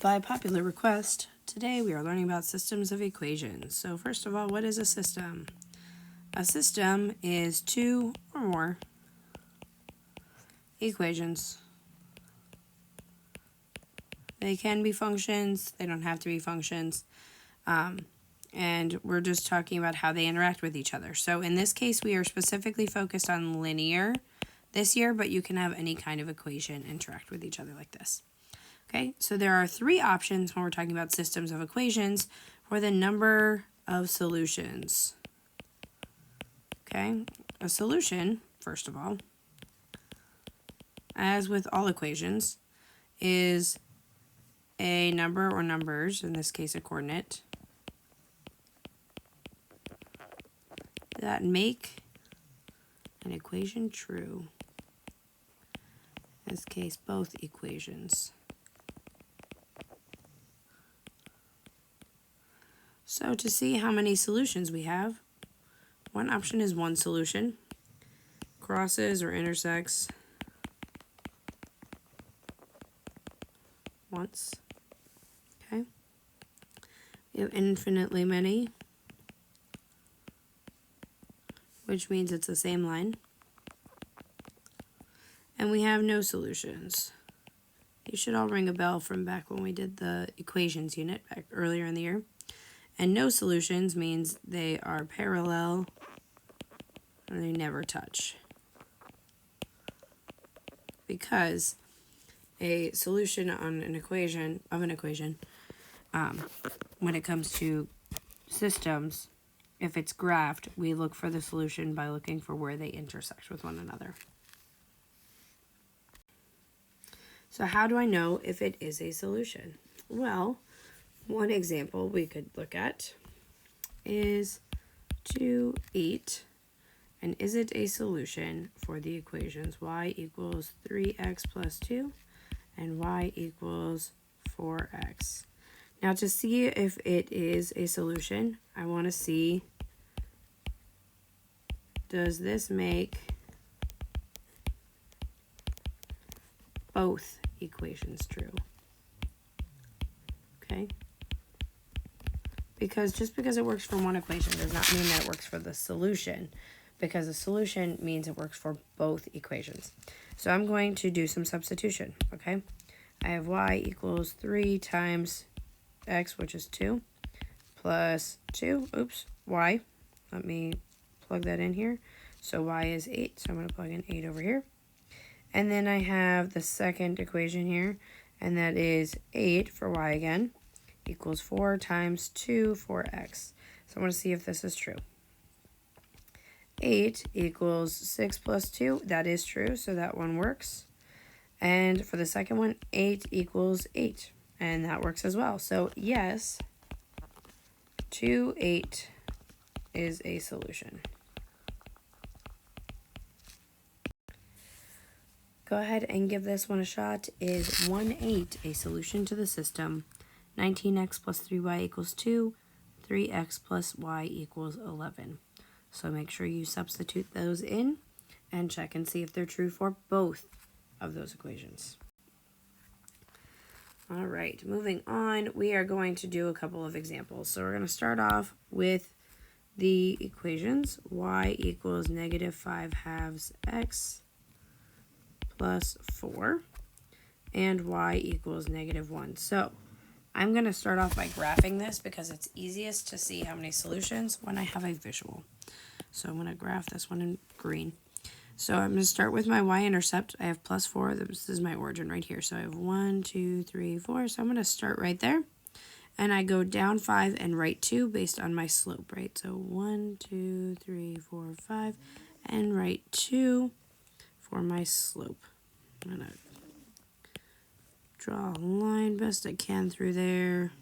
By popular request, today we are learning about systems of equations. So first of all, what is a system? A system is two or more equations. They can be functions, they don't have to be functions. And we're just talking about how they interact with each other. So in this case, we are specifically focused on linear this year, but you can have any kind of equation interact with each other like this. Okay, so there are three options when we're talking about systems of equations for the number of solutions. Okay, a solution, first of all, as with all equations, is a number or numbers, in this case a coordinate, that make an equation true. In this case, both equations. So to see how many solutions we have, one option is one solution, crosses or intersects once. Okay. We have infinitely many, which means it's the same line. And we have no solutions. You should all ring a bell from back when we did the equations unit back earlier in the year. And no solutions means they are parallel and they never touch. Because a solution on an equation, when it comes to systems, if it's graphed, we look for the solution by looking for where they intersect with one another. So how do I know if it is a solution? Well, one example we could look at is 2, 8, and is it a solution for the equations y equals 3x plus 2 and y equals 4x? Now to see if it is a solution, I want to see, does this make both equations true? Okay? Because just because it works for one equation does not mean that it works for the solution, because a solution means it works for both equations. So I'm going to do some substitution, okay? I have y equals 3 times x, which is 2, plus 2, y. Let me plug that in here. So y is 8, so I'm going to plug in 8 over here. And then I have the second equation here, and that is 8 for y again, equals 4 times 2 for x. So I want to see if this is true. 8 equals 6 plus 2. That is true, so that one works. And for the second one, 8 equals 8. And that works as well. So yes, 2, 8 is a solution. Go ahead and give this one a shot. Is 1, 8 a solution to the system? 19x plus 3y equals 2, 3x plus y equals 11. So make sure you substitute those in and check and see if they're true for both of those equations. All right, moving on, we are going to do a couple of examples. So we're going to start off with the equations. Y equals negative 5 halves x plus 4, and y equals negative 1. So I'm going to start off by graphing this because it's easiest to see how many solutions when I have a visual. So I'm going to graph this one in green. So I'm going to start with my y-intercept. I have plus 4. This is my origin right here. So I have 1, 2, 3, 4. So I'm going to start right there. And I go down 5 and right 2 based on my slope, right? So 1, 2, 3, 4, 5, and right 2 for my slope. I'm going to draw a line best I can through there.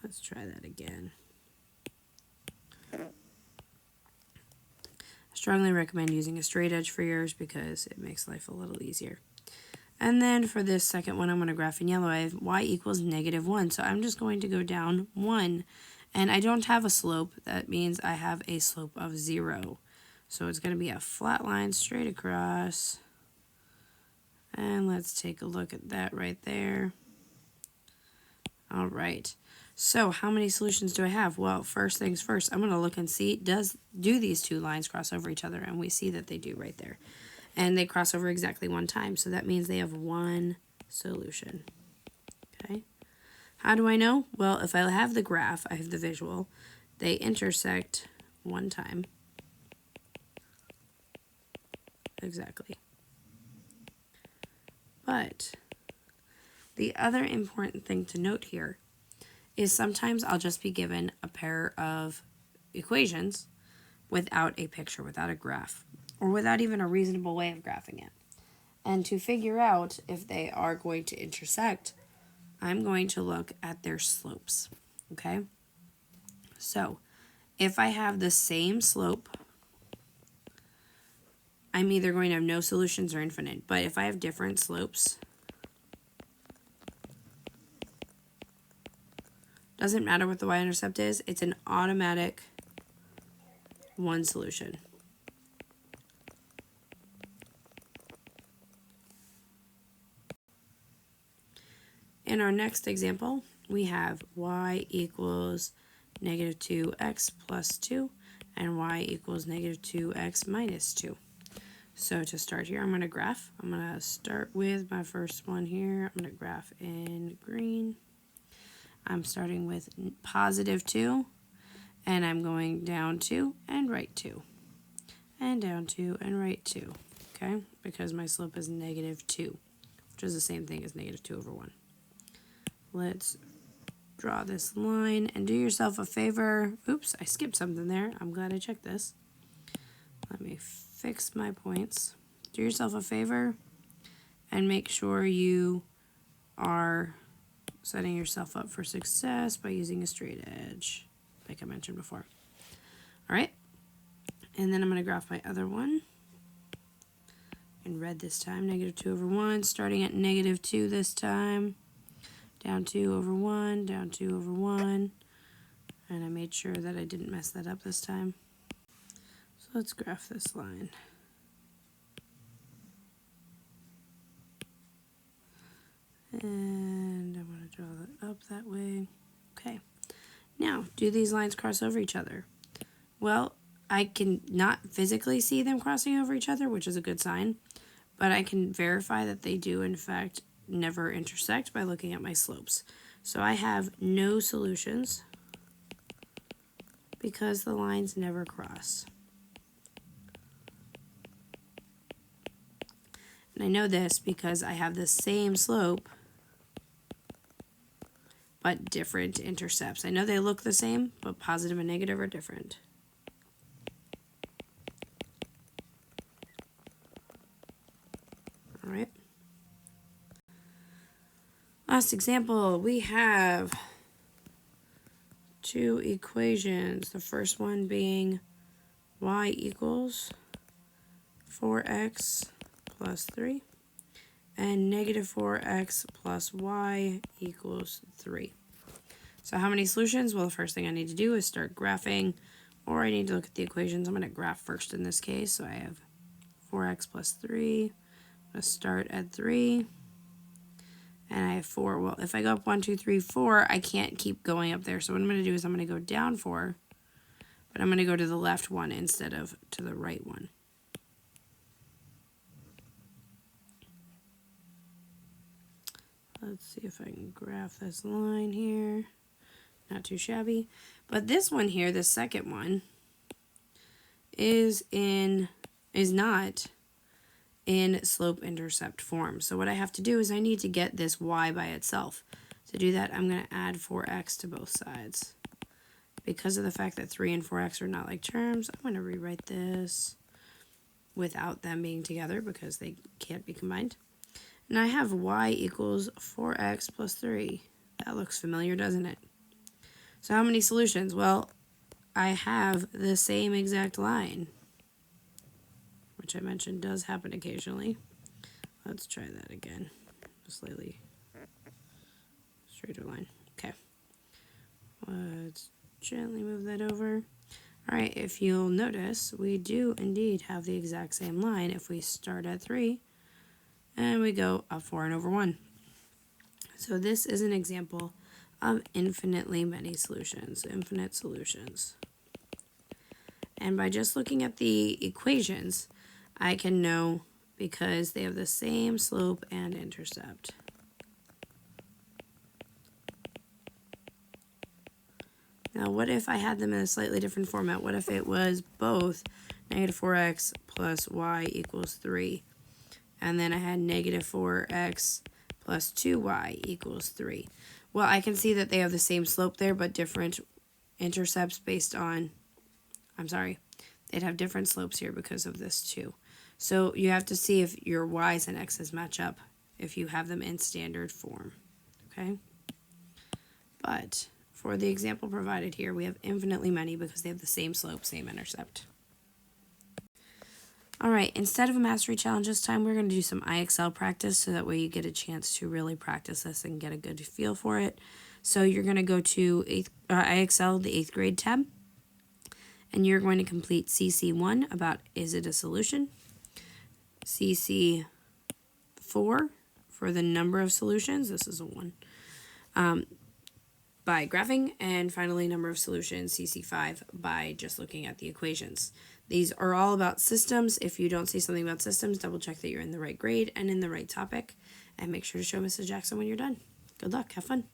Let's try that again. I strongly recommend using a straight edge for yours because it makes life a little easier. And then for this second one, I'm going to graph in yellow. I have y equals negative 1. So I'm just going to go down 1. And I don't have a slope. That means I have a slope of 0. So it's going to be a flat line straight across. And let's take a look at that right there. All right. So how many solutions do I have? Well, first things first, I'm going to look and see, do these two lines cross over each other? And we see that they do right there. And they cross over exactly one time. So that means they have one solution. Okay. How do I know? Well, if I have the graph, I have the visual, they intersect one time. Exactly. But the other important thing to note here is sometimes I'll just be given a pair of equations without a picture, without a graph, or without even a reasonable way of graphing it. And to figure out if they are going to intersect, I'm going to look at their slopes, okay? So, if I have the same slope, I'm either going to have no solutions or infinite. But if I have different slopes, doesn't matter what the y-intercept is, it's an automatic one solution. In our next example, we have y equals negative 2x plus 2 and y equals negative 2x minus 2. So to start here, I'm going to graph. I'm going to start with my first one here. I'm going to graph in green. I'm starting with positive 2, and I'm going down 2 and right 2, and down 2 and right 2, okay? Because my slope is negative 2, which is the same thing as negative 2 over 1. Let's draw this line and do yourself a favor. Oops, I skipped something there. I'm glad I checked this. Let me fix my points. Do yourself a favor and make sure you are setting yourself up for success by using a straight edge, like I mentioned before. All right, and then I'm going to graph my other one in red this time, negative 2 over 1, starting at negative 2 this time. Down 2 over 1, down 2 over 1, and I made sure that I didn't mess that up this time. So let's graph this line. And I want to draw that up that way. Okay. Now, do these lines cross over each other? Well, I can not physically see them crossing over each other, which is a good sign, but I can verify that they do, in fact, never intersect by looking at my slopes. So I have no solutions because the lines never cross. And I know this because I have the same slope but different intercepts. I know they look the same, but positive and negative are different. All right. Last example, we have two equations. The first one being y equals 4x plus 3 and negative 4x plus y equals 3. So how many solutions? Well, the first thing I need to do is start graphing, or I need to look at the equations. I'm going to graph first in this case. So I have 4x plus 3. I'm going to start at 3. And I have 4. Well, if I go up 1, 2, 3, 4, I can't keep going up there. So what I'm going to do is I'm going to go down 4, but I'm going to go to the left one instead of to the right one. Let's see if I can graph this line here. Not too shabby. But this one here, the second one, is not in slope-intercept form. So what I have to do is I need to get this y by itself. To do that, I'm going to add 4x to both sides. Because of the fact that 3 and 4x are not like terms, I'm going to rewrite this without them being together because they can't be combined. And I have y equals 4x plus 3. That looks familiar, doesn't it? So how many solutions? Well, I have the same exact line, which I mentioned does happen occasionally. Let's try that again. A slightly straighter line. Okay. Let's gently move that over. All right, if you'll notice, we do indeed have the exact same line if we start at 3 and we go up 4 and over 1. So this is an example of infinitely many solutions, infinite solutions. And by just looking at the equations, I can know because they have the same slope and intercept. Now, what if I had them in a slightly different format? What if it was both negative 4x plus y equals 3, and then I had negative 4x plus 2y equals 3? Well, I can see that they have the same slope there, but different intercepts based on, they'd have different slopes here because of this too. So you have to see if your y's and x's match up if you have them in standard form, okay? But for the example provided here, we have infinitely many because they have the same slope, same intercept. All right, instead of a mastery challenge this time, we're going to do some IXL practice so that way you get a chance to really practice this and get a good feel for it. So you're going to go to IXL, the 8th grade tab, and you're going to complete CC1 about is it a solution, CC4 for the number of solutions, this is a 1, by graphing, and finally number of solutions, CC5, by just looking at the equations. These are all about systems. If you don't see something about systems, double check that you're in the right grade and in the right topic, and make sure to show Mrs. Jackson when you're done. Good luck, have fun.